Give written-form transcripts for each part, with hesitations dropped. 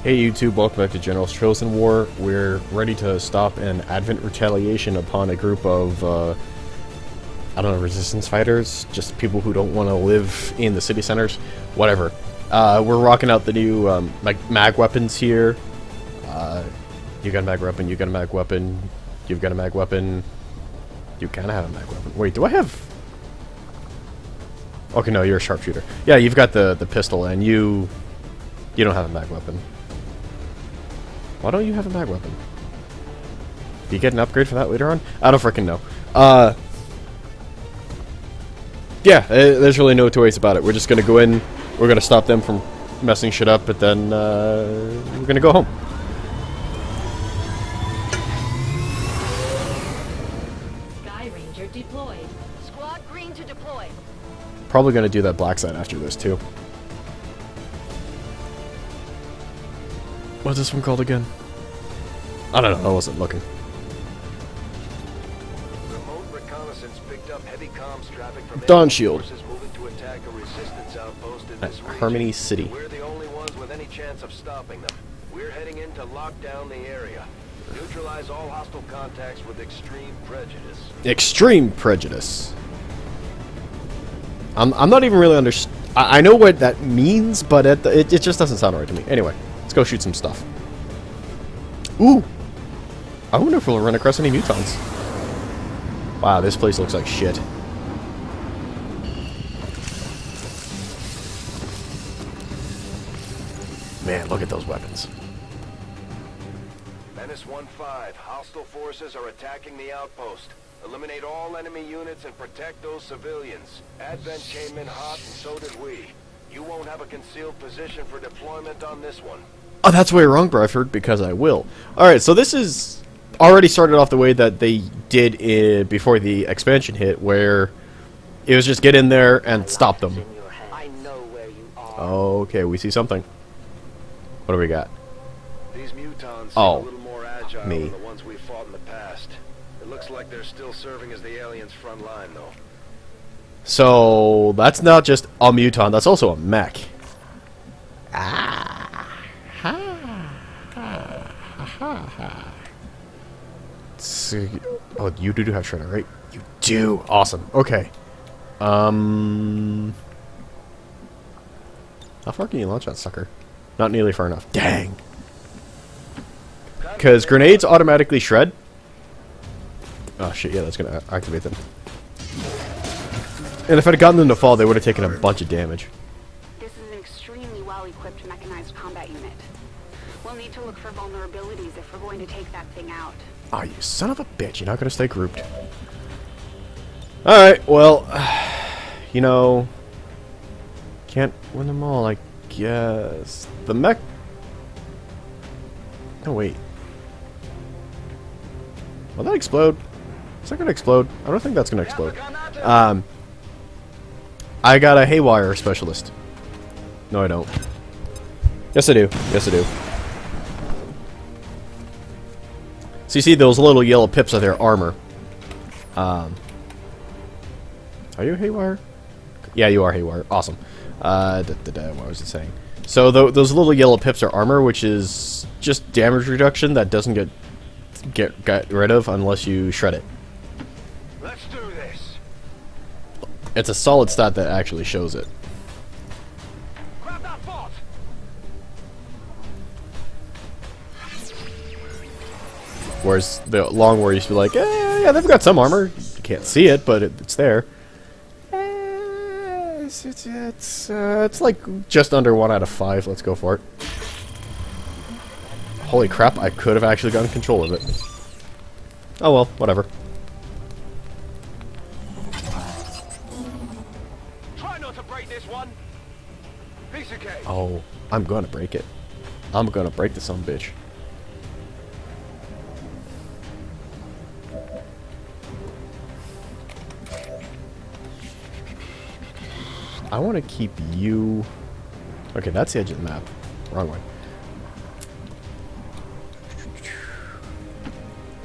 Hey YouTube, welcome back to General's Chosen War. We're ready to stop an Advent retaliation upon a group of, I don't know, resistance fighters? Just people who don't want to live in the city centers? Whatever. We're rocking out the new, mag weapons here. You got a mag weapon, you got a mag weapon, you've got a mag weapon. You kind of have a mag weapon. Wait, do I have... Okay, no, you're a sharpshooter. Yeah, you've got the pistol, and you don't have a mag weapon. Why don't you have a mag weapon? Do you get an upgrade for that later on? I don't freaking know. Yeah, there's really no two ways about it. We're just gonna go in, we're gonna stop them from messing shit up, but then we're gonna go home. Sky Ranger deployed. Squad green to deploy. Probably gonna do that black side after this too. What's this one called again? I don't know, I wasn't looking. Remote reconnaissance picked up heavy comms traffic from Dawn Shield. forces moving to attack a resistance outpost in At this region. Harmony City. We're the only ones with any chance of stopping them. We're heading in to lock down the area. Neutralize all hostile contacts with extreme prejudice. Extreme prejudice. I'm not even really I know what that means, but it just doesn't sound right to me. Anyway, let's go shoot some stuff. Ooh! I wonder if we'll run across any Mutons. Wow, this place looks like shit. Man, look at those weapons. Menace 1-5. Hostile forces are attacking the outpost. Eliminate all enemy units and protect those civilians. Advent came in hot and so did we. You won't have a concealed position for deployment on this one. Oh, that's way wrong, Bradford, because I will. Alright, so this is already started off the way that they did it before the expansion hit, where it was just get in there and stop them. I know where you are. Okay, we see something. What do we got? These mutons seem Oh, a little more agile me. than the ones we fought in the past. It looks like they're still serving as the aliens' front line, though. So, that's not just a Muton, that's also a mech. Ah. Ha. Ha. Ha. Ha. So, oh, you do have Shredder, right? You do. Awesome. Okay. How far can you launch that sucker? Not nearly far enough. Dang. Because grenades automatically shred. Oh shit, yeah, that's gonna activate them. And if I'd gotten them to fall, they would have taken a bunch of damage. This is an extremely well-equipped mechanized combat unit. We'll need to look for vulnerabilities if we're going to take that thing out. Oh, you son of a bitch, you're not gonna stay grouped. Alright, well, you know, can't win them all, I guess. The mech... No, wait. Will that explode? Is that gonna explode? I don't think that's gonna explode. I got a haywire specialist. No, I don't. Yes, I do. Yes, I do. So you see those little yellow pips are their armor. Are you haywire? Yeah, you are haywire. Awesome. What was it saying? So those little yellow pips are armor, which is just damage reduction that doesn't get rid of unless you shred it. Let's do this. It's a solid stat that actually shows it. Grab that bot. Whereas the long war used to be like, yeah, they've got some armor. You can't see it, but it's there. It's like just under 1 out of 5. Let's go for it. Holy crap, I could have actually gotten control of it. Oh well, whatever. Try not to break this one. Piece of cake. Oh, I'm gonna break it. I'm gonna break the son of a bitch. I want to keep you... Okay, that's the edge of the map. Wrong way.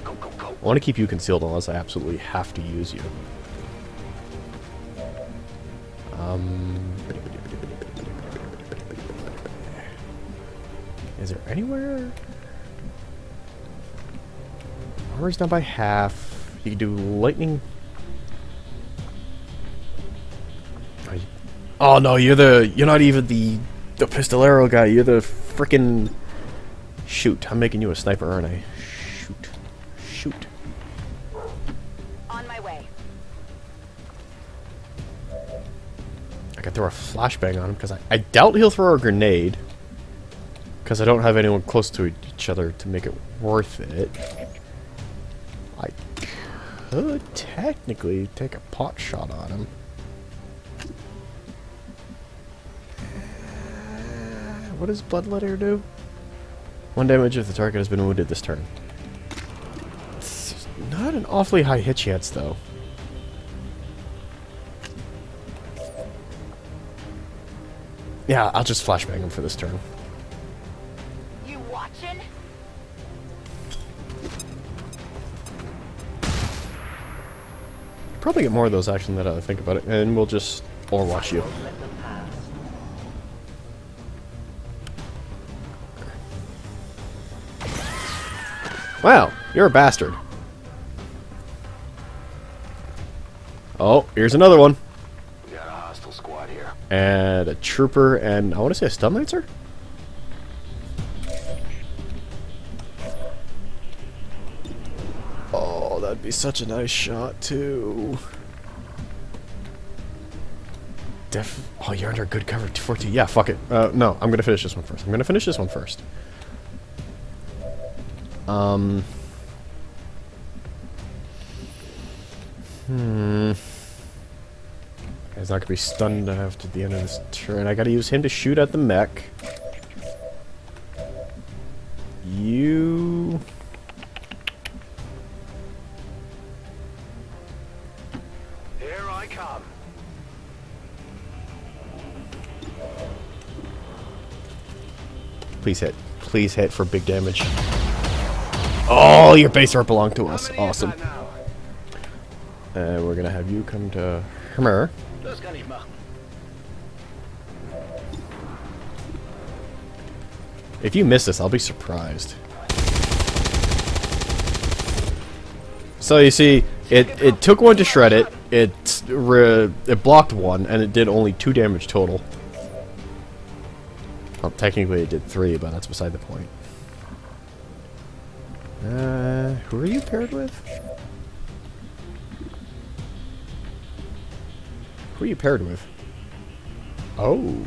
Go, go, go. I want to keep you concealed unless I absolutely have to use you. Is Is there anywhere? Armor's down by half. You can do lightning. Oh no, you're not even the pistolero guy. You're the frickin' shoot. I'm making you a sniper, aren't I? Shoot. On my way. I could throw a flashbang on him because I doubt he'll throw a grenade. Because I don't have anyone close to each other to make it worth it. I could technically take a pot shot on him. What does Bloodletter do? 1 damage if the target has been wounded this turn. It's not an awfully high hit chance, though. Yeah, I'll just flashbang him for this turn. You watching? Probably get more of those action that I think about it, and we'll just overwatch you. Wow, you're a bastard. Oh, here's another one. We got a hostile squad here. And a trooper, and I want to say a stun lancer? Oh, that'd be such a nice shot, too. Oh, you're under good cover. 242. Yeah, fuck it. No, I'm gonna finish this one first. He's not gonna be stunned after the end of this turn. I gotta use him to shoot at the mech. You... Here I come. Please hit. Please hit for big damage. Oh, your base art belonged to us. Awesome. And we're gonna have you come to Hammer. If you miss this, I'll be surprised. So you see, it took one to shred it. It blocked one, and it did only 2 damage total. Well, technically it did 3, but that's beside the point. Who are you paired with? Who are you paired with? Oh.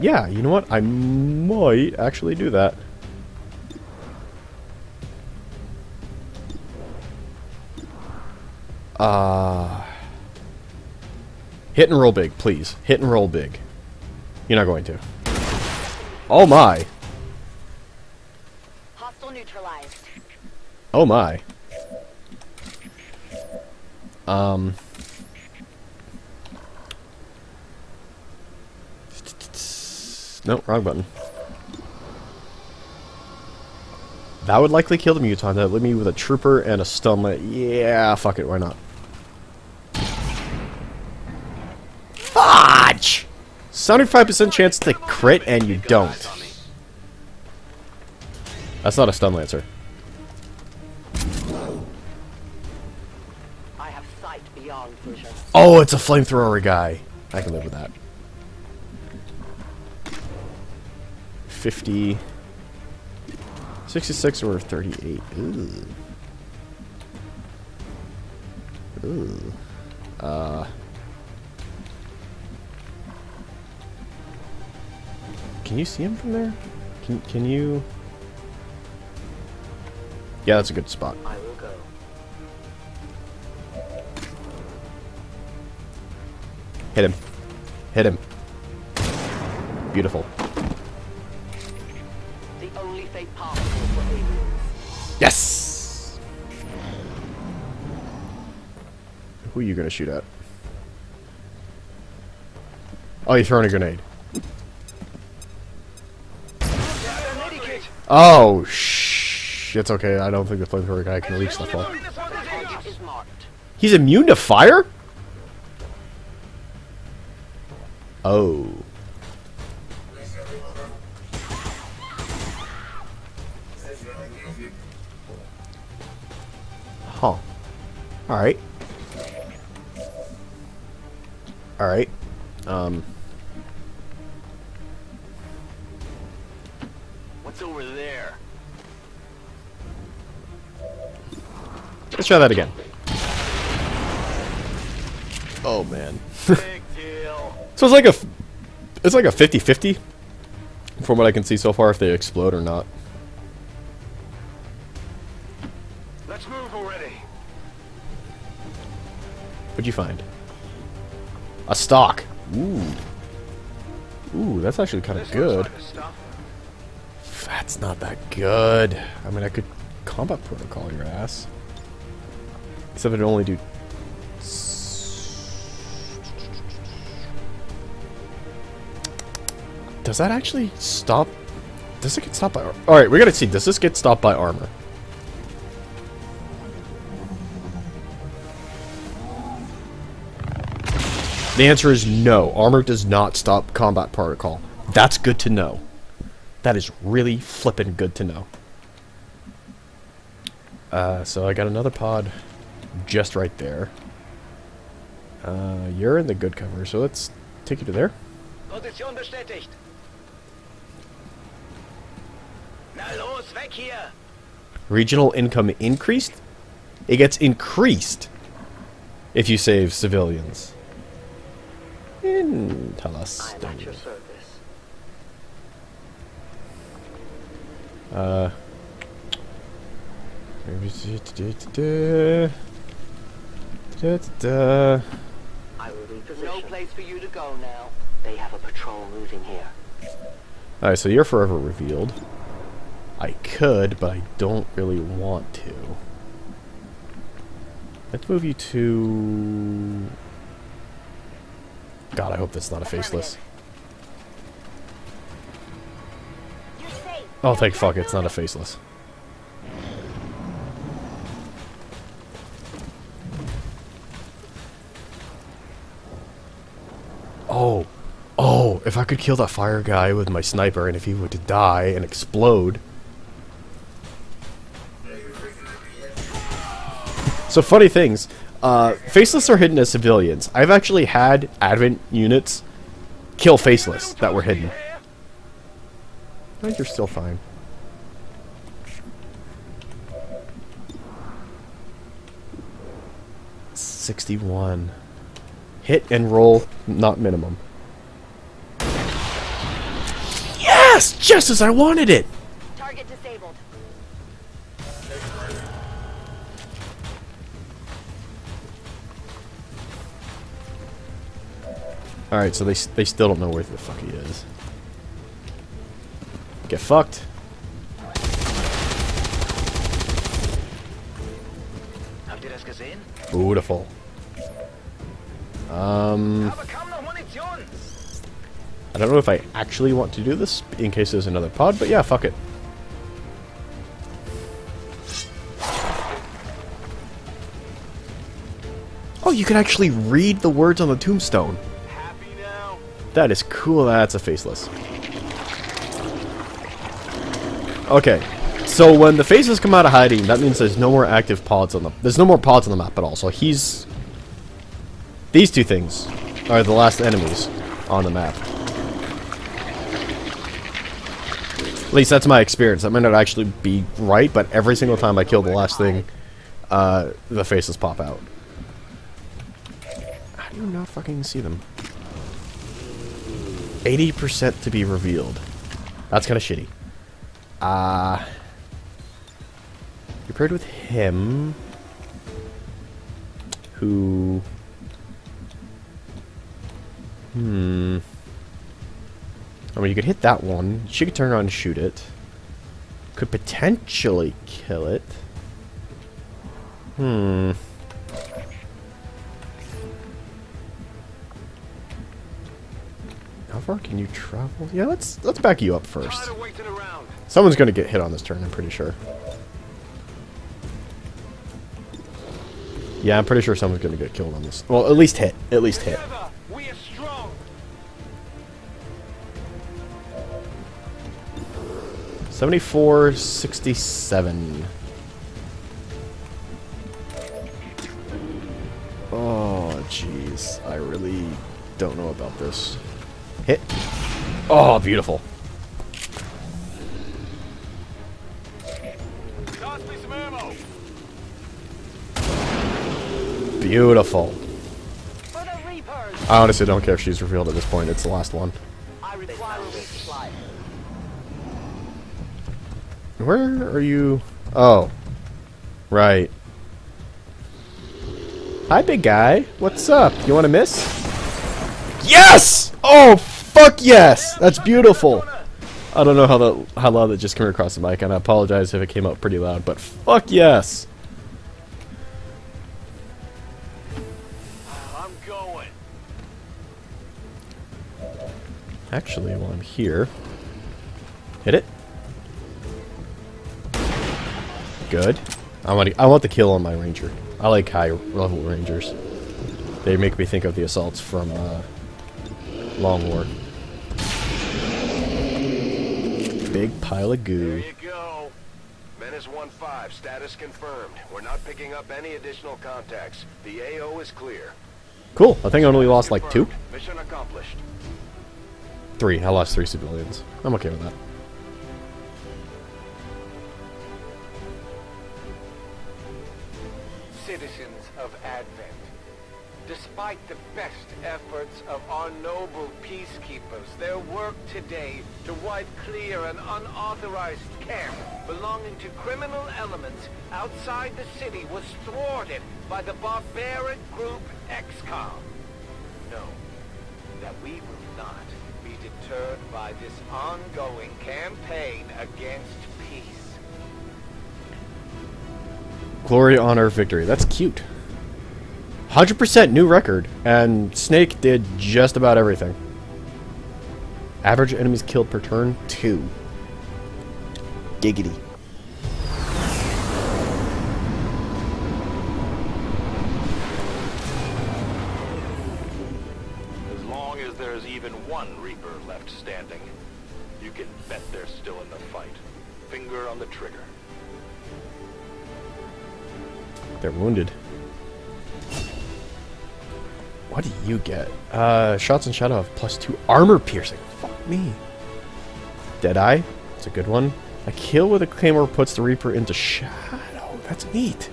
Yeah, you know what? I might actually do that. Hit and roll big, please. Hit and roll big. You're not going to. Oh my. Hostile neutralized. Oh my. No, wrong button. That would likely kill the Muton. That would leave me with a trooper and a stunlet. Yeah, fuck it, why not? Fudge! 75% chance to crit and you don't. That's not a stun lancer. I have sight beyond vision. Oh, it's a flamethrower guy. I can live with that. 50, 66 or 38. Ooh. Ooh. Can you see him from there? Can you? Yeah, that's a good spot. I will go. Hit him. Hit him. Beautiful. The only fate possible for aliens. Yes! Who are you gonna shoot at? Oh, you're throwing a grenade. Oh, shh. It's okay. I don't think the flamethrower guy can reach that far. Target is marked. He's immune to fire? Oh. Huh. Alright. Alright. What's over there? Let's try that again. Oh man. Big deal. So it's like a 50-50 from what I can see so far if they explode or not. Let's move already. What'd you find? A stock. Ooh. Ooh, that's actually kind of This looks good. like the stuff. That's not that good. I mean, I could combat protocol your ass. Except it'd only do... Does that actually stop? Does it get stopped by... Alright, we gotta see. Does this get stopped by armor? The answer is no. Armor does not stop combat protocol. That's good to know. That is really flippin' good to know. So I got another pod just right there. You're in the good cover, so let's take you to there. Position bestätigt. Na los, weg hier. Regional income increased? It gets increased if you save civilians. Tell us. I'm at your service. I will reposition. No place for you to go now. They have a patrol moving here. Alright, so you're forever revealed. I could, but I don't really want to. Let's move you to... God, I hope that's not a faceless. Oh, thank fuck, it's not a faceless. Oh. Oh, if I could kill that fire guy with my sniper and if he were to die and explode. So funny things. Faceless are hidden as civilians. I've actually had Advent units kill Faceless that were hidden. I think you're still fine. $61. Hit and roll, not minimum. Yes! Just as I wanted it! Target disabled. Alright, so they still don't know where the fuck he is. Get fucked. Habt ihr das gesehen? Beautiful. Aber kaum noch Munition. I don't know if I actually want to do this in case there's another pod, but yeah, fuck it. Oh, you can actually read the words on the tombstone. Happy now? That is cool. That's a faceless. Okay, so when the faces come out of hiding, that means there's no more active pods on the... There's no more pods on the map at all, so he's... These two things are the last enemies on the map. At least that's my experience. That might not actually be right, but every single time I kill the last thing, the faces pop out. How do you not fucking see them? 80% to be revealed. That's kind of shitty. You're paired with him, who... I mean, you could hit that one. She could turn around and shoot it. Could potentially kill it. How far can you travel? Yeah, let's back you up first. Tired of waiting around. Someone's gonna get hit on this turn, I'm pretty sure. Yeah, I'm pretty sure someone's gonna get killed on this. Well, at least hit. At least hit. Together, we are strong. 7467. Oh, jeez. I really don't know about this. Hit. Oh, beautiful. Toss me some ammo. Beautiful. For the Reapers! I honestly don't care if she's revealed at this point. It's the last one. I require a resupply. Where are you? Oh. Right. Hi, big guy. What's up? You want to miss? Yes! Oh, fuck yes! That's beautiful. I don't know how loud that just came across the mic, and I apologize if it came out pretty loud, but fuck yes! I'm going. Actually, while I'm here, hit it. Good. I want the kill on my ranger. I like high level rangers. They make me think of the assaults from Long War. Big pile of goo. There you go. Menace 1-5, status confirmed. We're not picking up any additional contacts. The AO is clear. Cool. I think I only lost like 2. Mission accomplished. 3. I lost 3 civilians. I'm okay with that. Citizens of Advent, despite the best efforts of our noble peacekeepers, their work today to wipe clear an unauthorized camp belonging to criminal elements outside the city was thwarted by the barbaric group Xcom. Know that we will not be deterred by this ongoing campaign against peace. Glory, honor, victory. That's cute. 100% new record, and Snake did just about everything. Average enemies killed per turn, 2. Giggity. As long as there's even one Reaper left standing, you can bet they're still in the fight. Finger on the trigger. They're wounded. What do you get? Shots and Shadow have +2 armor piercing. Fuck me. Deadeye. That's a good one. A kill with a claymore puts the Reaper into shadow. That's neat.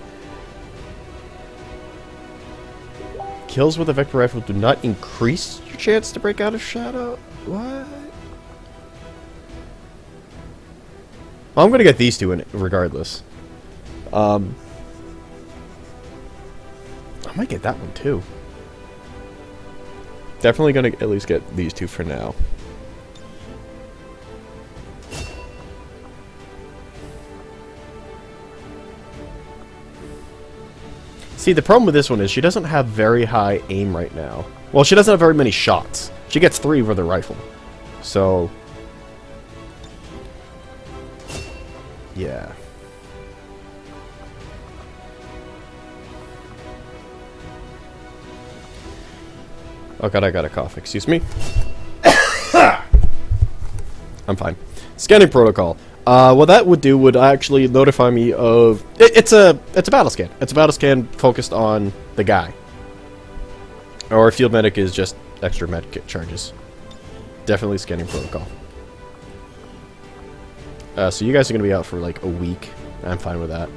Kills with a Vector Rifle do not increase your chance to break out of shadow. What? Well, I'm gonna get these 2 in it regardless. I might get that one too. Definitely gonna at least get these 2 for now. See, the problem with this one is she doesn't have very high aim right now. Well, she doesn't have very many shots. She gets 3 with her rifle. So... yeah. Oh god, I got a cough. Excuse me. I'm fine. Scanning protocol. What that would do would actually notify me of... It's a battle scan. It's a battle scan focused on the guy. Or field medic is just extra med kit charges. Definitely scanning protocol. So you guys are going to be out for like a week. I'm fine with that.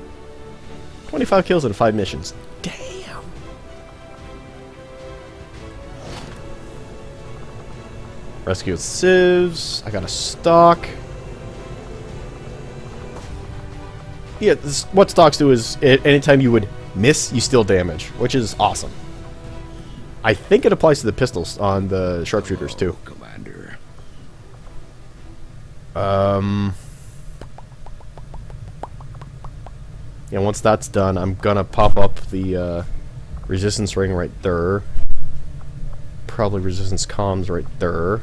25 kills and 5 missions. Damn. Rescue with civs. I got a stock. Yeah, what stocks do is anytime you would miss, you still damage, which is awesome. I think it applies to the pistols on the sharpshooters too. Commander. Yeah, once that's done, I'm gonna pop up the resistance ring right there. Probably resistance comms right there.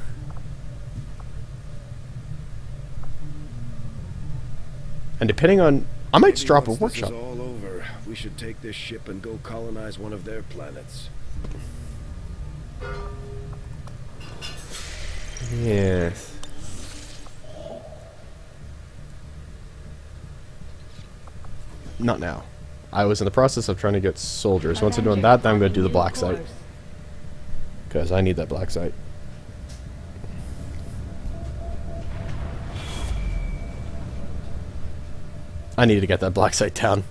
And depending on... I might just drop a Once workshop. This is all over, we should take this ship and go colonize one of their planets. Yes. not now. I was in the process of trying to get soldiers. Once I'm doing that, then I'm going to do the black site. Because I need that black site. I need to get that black site down.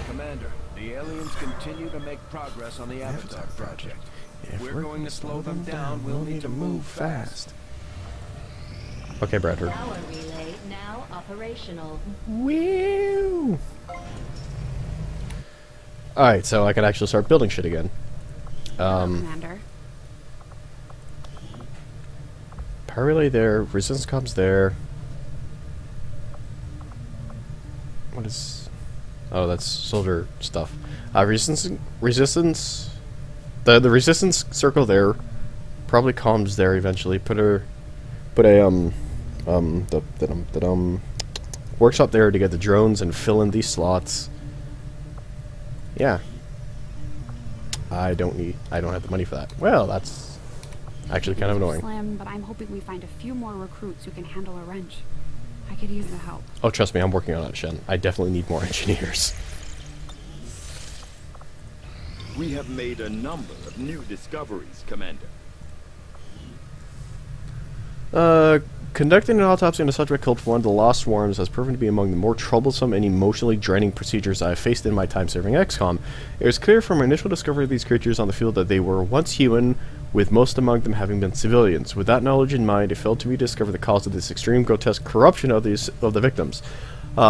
Commander, the aliens continue to make progress on the Avatar project. If We're going to slow them down, we'll need to move fast. Okay, Bradford. Power relay now operational. Woo! Alright, so I can actually start building shit again. Commander. Power relay there, resistance comms there. What is... Oh, that's soldier stuff. Resistance... The resistance circle there. Probably comms there eventually. Put a workshop there to get the drones and fill in these slots. Yeah. I don't have the money for that. Well, that's actually kind of annoying. Slim, but I'm hoping we find a few more recruits who can handle a wrench. I could use the help. Oh, trust me, I'm working on it, Shen. I definitely need more engineers. We have made a number of new discoveries, Commander. Conducting an autopsy on a subject called one of the Lost Swarms has proven to be among the more troublesome and emotionally draining procedures I have faced in my time serving Xcom. It was clear from our initial discovery of these creatures on the field that they were once human, with most among them having been civilians. With that knowledge in mind, it fell to me to discover the cause of this extreme grotesque corruption of the victims.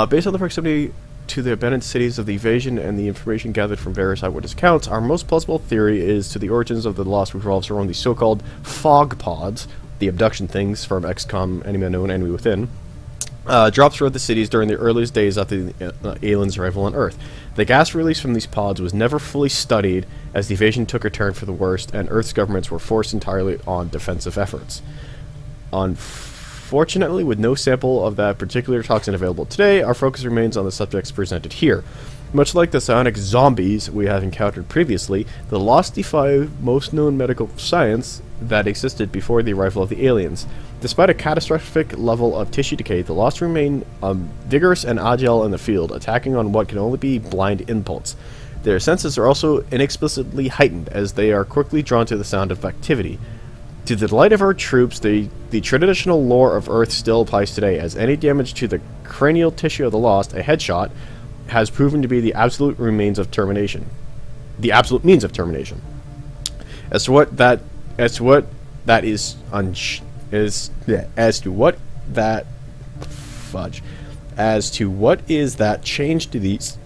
Based on the proximity to the abandoned cities of the invasion and the information gathered from various eyewitness accounts, our most plausible theory is to the origins of the Lost revolves around the so-called fog pods, the abduction things from XCOM, Enemy Unknown, Enemy Within, dropped throughout the cities during the earliest days after the aliens' arrival on Earth. The gas release from these pods was never fully studied as the invasion took a turn for the worst and Earth's governments were forced entirely on defensive efforts. Unfortunately, with no sample of that particular toxin available today, our focus remains on the subjects presented here. Much like the psionic zombies we have encountered previously, the Lost defy most known medical science that existed before the arrival of the aliens. Despite a catastrophic level of tissue decay, the Lost remain vigorous and agile in the field, attacking on what can only be blind impulse. Their senses are also inexplicably heightened, as they are quickly drawn to the sound of activity. To the delight of our troops, the traditional lore of Earth still applies today, as any damage to the cranial tissue of the Lost, a headshot, has proven to be the absolute means of termination. As to what that change to these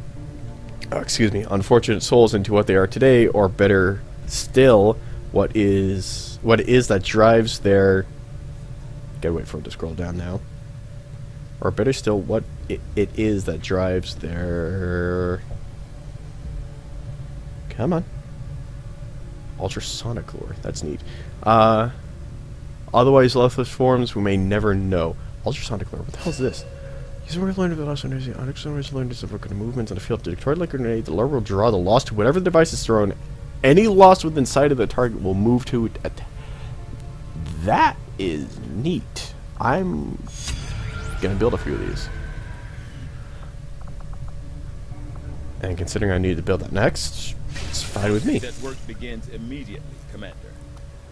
unfortunate souls into what they are today, or better still, what it is that drives their... Gotta wait for it to scroll down now. Or better still, what it is that drives their... Come on. Ultrasonic lore. That's neat. Otherwise lifeless forms we may never know. Ultrasonic lore. What the hell is this? Using word learned of the Lost understanding. Unexplored learned to several movements on the field. Deployed like a grenade, the lore will draw the Lost to whatever the device is thrown. Any Lost within sight of the target will move to it. That is neat. I'm gonna build a few of these. And considering I need to build that next, it's fine with me. That work begins immediately, Commander.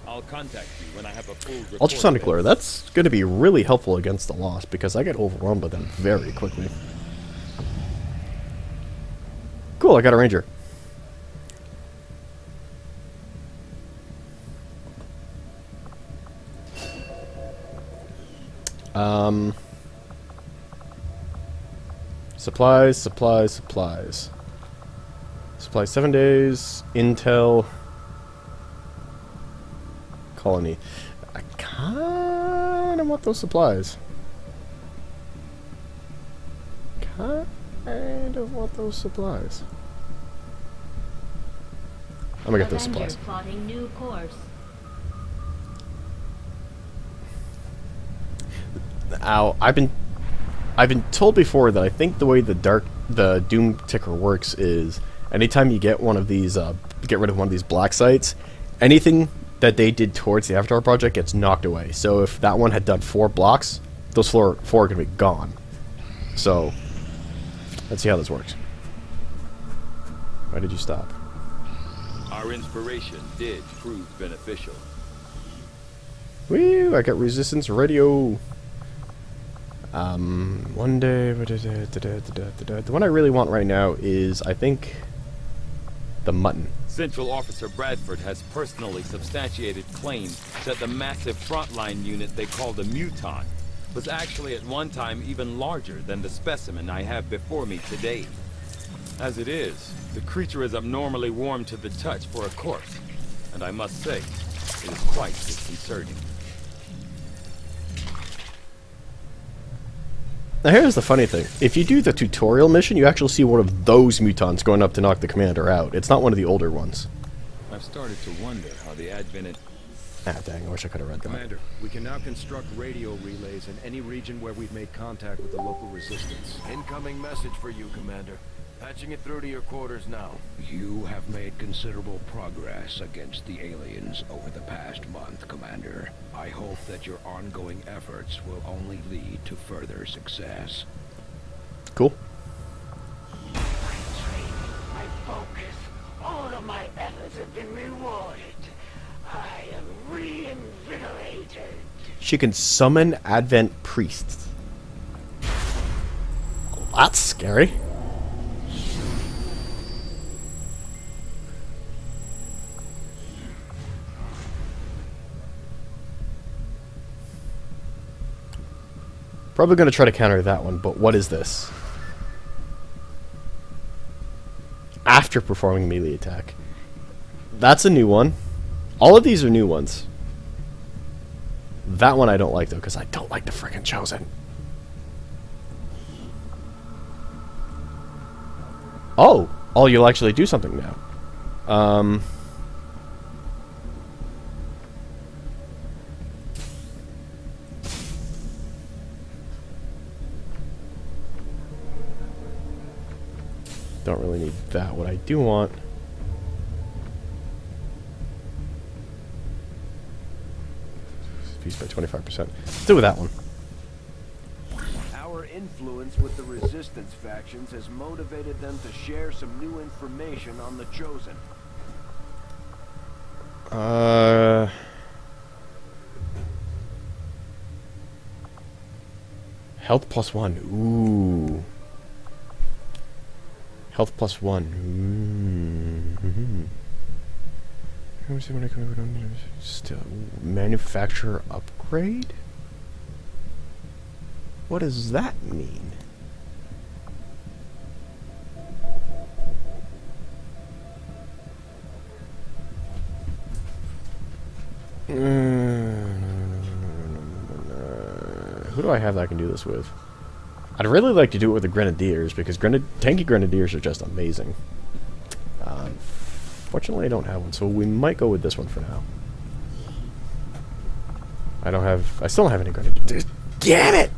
I'll contact you when I have a full report. Ultrasonic lure, that's going to be really helpful against the Lost, because I get overrun by them very quickly. Cool, I got a ranger. Supplies. Supply 7 days. Intel. Colony. I kind of want those supplies. I'm gonna get those supplies. Plotting new course. Ow, I've been told before that I think the way the Doom ticker works is anytime you get one of these get rid of one of these black sites, anything that they did towards the Avatar project gets knocked away. So if that one had done 4 blocks, those four are gonna be gone. So Let's see how this works. Why did you stop? Our inspiration did prove beneficial. Woo! I got resistance radio. One day. The one I really want right now is, I think, the mutton. Central Officer Bradford has personally substantiated claims that the massive frontline unit they call the Muton was actually at one time even larger than the specimen I have before me today. As it is, the creature is abnormally warm to the touch for a corpse, and I must say, it is quite disconcerting. Now here's the funny thing. If you do the tutorial mission, you actually see one of those mutons going up to knock the commander out. It's not one of the older ones. I've started to wonder how the Advent... Ah, dang, I wish I could have read that. Commander, we can now construct radio relays in any region where we've made contact with the local resistance. Incoming message for you, Commander. Patching it through to your quarters now. You have made considerable progress against the aliens over the past month, Commander. I hope that your ongoing efforts will only lead to further success. Cool. My focus, all of my efforts have been rewarded. I am reinvigorated. She can summon Advent priests. That's scary. Probably going to try to counter that one, but what is this? After performing melee attack. That's a new one. All of these are new ones. That one I don't like, though, because I don't like the frickin' Chosen. Oh! Oh, you'll actually do something now. Don't really need that. What I do want... Increased by 25%. Let's do with that one. Our influence with the resistance factions has motivated them to share some new information on the Chosen. Health plus 1. Ooh. Health plus 1. Still, manufacturer upgrade? What does that mean? Who do I have that I can do this with? I'd really like to do it with the Grenadiers, because tanky Grenadiers are just amazing. Fortunately, I don't have one, so we might go with this one for now. I still don't have any Grenadiers. Damn it!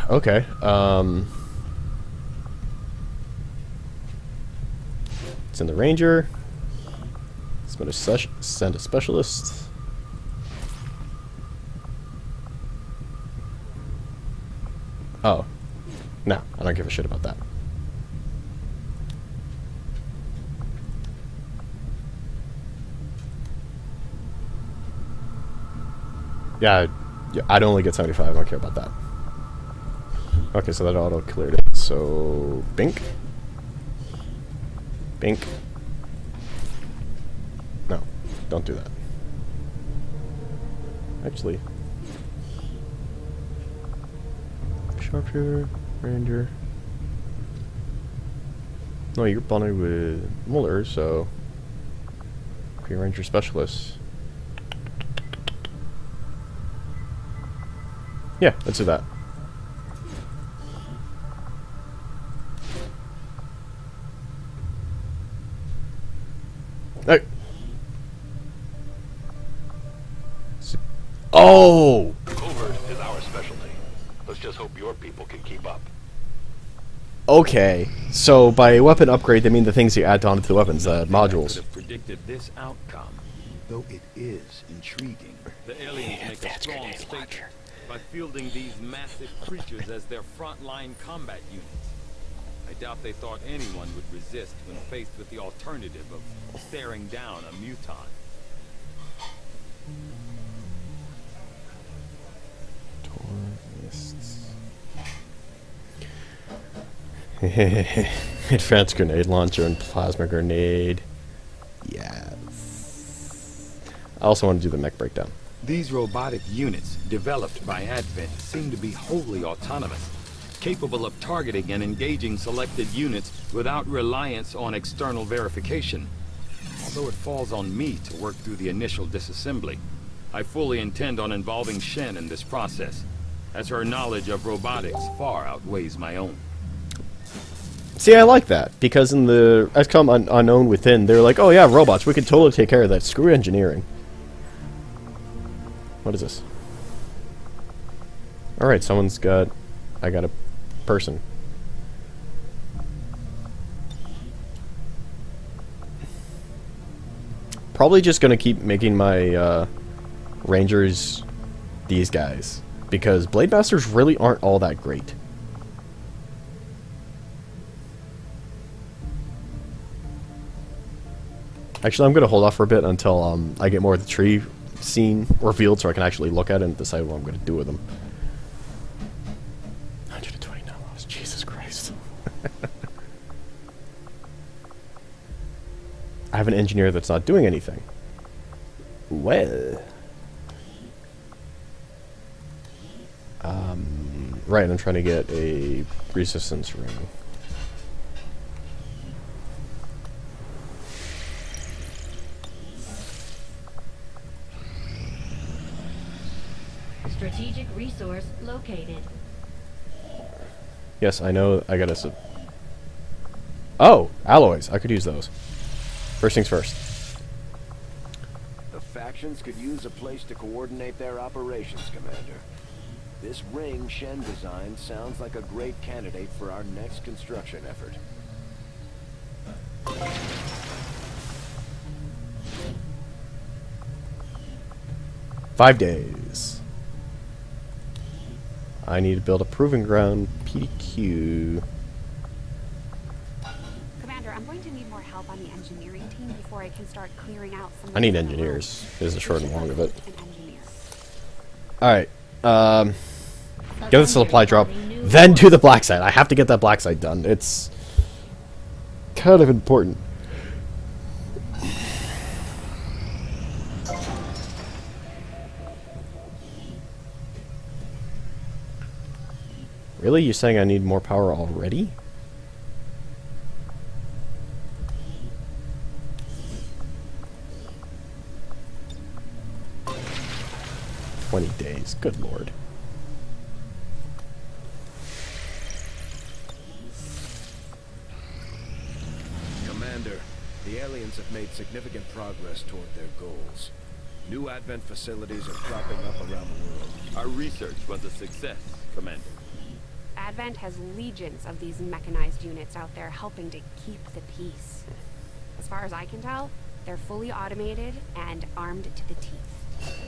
Okay. Send the Ranger. Send a Specialist. Oh. No, I don't give a shit about that. Yeah, I'd only get 75. I don't care about that. Okay, so that auto cleared it. So, Bink. Bink. No, don't do that. Actually. Sharpshooter, Ranger. No, you're bonded with Muller, so... Green Ranger Specialist. Yeah, let's do that. Hey. Oh! Covert is our specialty. Let's just hope your people can keep up. Okay, so by weapon upgrade, they mean the things you add on to the weapons, modules. Could have predicted this outcome, though it is intriguing. The aliens make a strong statement, by fielding these massive creatures as their frontline combat units. I doubt they thought anyone would resist when faced with the alternative of staring down a muton. Advanced grenade launcher and plasma grenade. Yes. I also want to do the mech breakdown. These robotic units, developed by Advent, seem to be wholly autonomous, capable of targeting and engaging selected units without reliance on external verification. Although it falls on me to work through the initial disassembly, I fully intend on involving Shen in this process, as her knowledge of robotics far outweighs my own. See, I like that, because in the Xcom Unknown Within, they're like, oh yeah, robots, we can totally take care of that. Screw engineering. What is this? Alright, I got a person. Probably just gonna keep making my Rangers these guys, because Blade Masters really aren't all that great. Actually, I'm gonna hold off for a bit until I get more of the tree scene revealed, so I can actually look at it and decide what I'm gonna do with them. 120 dollars, Jesus Christ! I have an engineer that's not doing anything. Well, right. I'm trying to get a resistance ring. Strategic resource located. Yes, I know. I gotta. Oh, alloys. I could use those. First things first. The factions could use a place to coordinate their operations, Commander. This ring Shen designed sounds like a great candidate for our next construction effort. "5 days. I need to build a proving ground. PDQ. Commander, I'm going to need more help on the engineering team before I can start clearing out some. I need engineers. Is the short and long of it. An engineer. Alright. Get the supply drop, then do the black site. I have to get that black site done. It's kind of important. Really? You're saying I need more power already? "20 days. Good lord. Commander, the aliens have made significant progress toward their goals. New Advent facilities are cropping up around the world. Our research was a success, Commander. Advent has legions of these mechanized units out there helping to keep the peace. As far as I can tell, they're fully automated and armed to the teeth.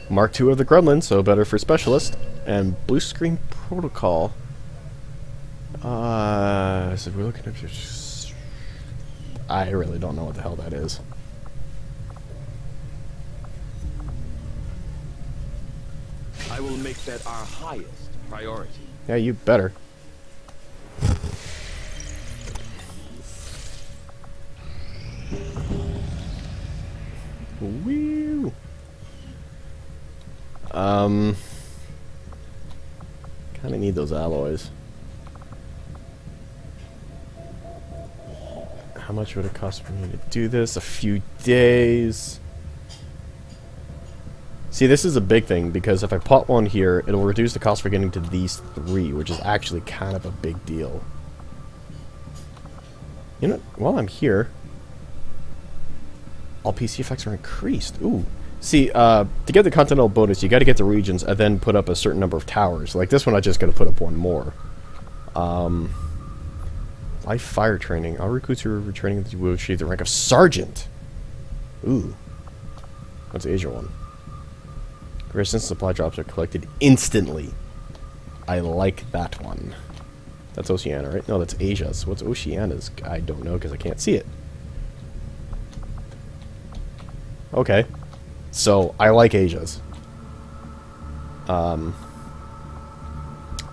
Mark II of the Gremlin, so better for specialist. And blue screen protocol. So we're looking at. I really don't know what the hell that is. I will make that our highest priority. Yeah, you better. Woo. Kinda need those alloys. How much would it cost for me to do this? A few days. See, this is a big thing, because if I pot one here, it'll reduce the cost for getting to these 3, which is actually kind of a big deal. You know, while I'm here, all PC effects are increased. Ooh. See, to get the continental bonus, you gotta get the regions and then put up a certain number of towers. Like this one, I just gotta put up one more. Life fire training. All recruits who are retraining will achieve the rank of sergeant. Ooh. What's the Asia one? Resistance supply drops are collected instantly. I like that one. That's Oceania, right? No, that's Asia's. What's Oceania's? I don't know because I can't see it. Okay. So, I like Asia's.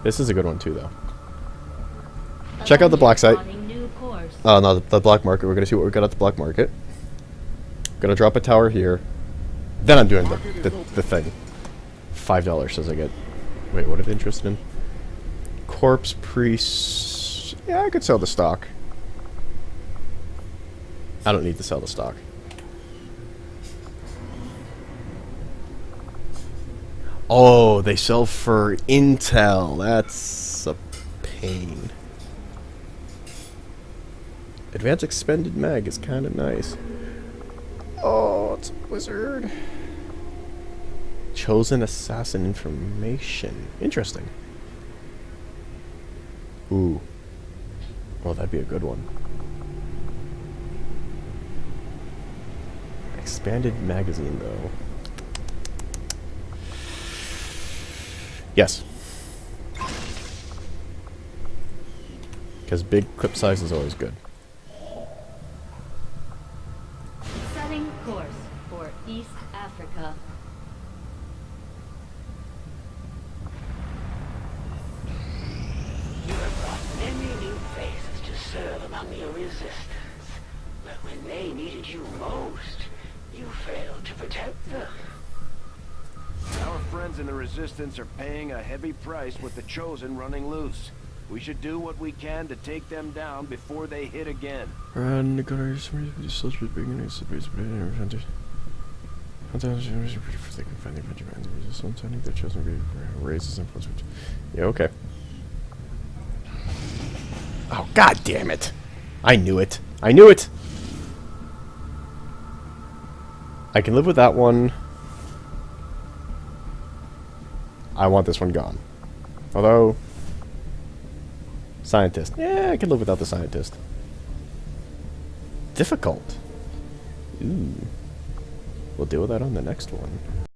This is a good one too, though. Check out the black site. No, the black market. We're gonna see what we got at the black market. Gonna drop a tower here. Then I'm doing the thing. $5 says I get. Wait, what are they interested in? Corpse priests. Yeah, I could sell the stock. I don't need to sell the stock. Oh, they sell for intel. That's a pain. Advanced expended mag is kind of nice. Oh, it's a wizard. Chosen assassin information. Interesting. Ooh. Well, that'd be a good one. Expanded magazine, though. Yes. Because big clip size is always good. Setting course for East Africa. You have brought many new faces to serve among your resistance. But when they needed you most, you failed to protect them. Our friends in the Resistance are paying a heavy price with the Chosen running loose. We should do what we can to take them down before they hit again. Yeah, okay. Oh, god damn it. I knew it. I knew it! I can live with that one. I want this one gone. Although... Scientist. Yeah, I can live without the scientist. Difficult. Ooh. We'll deal with that on the next one.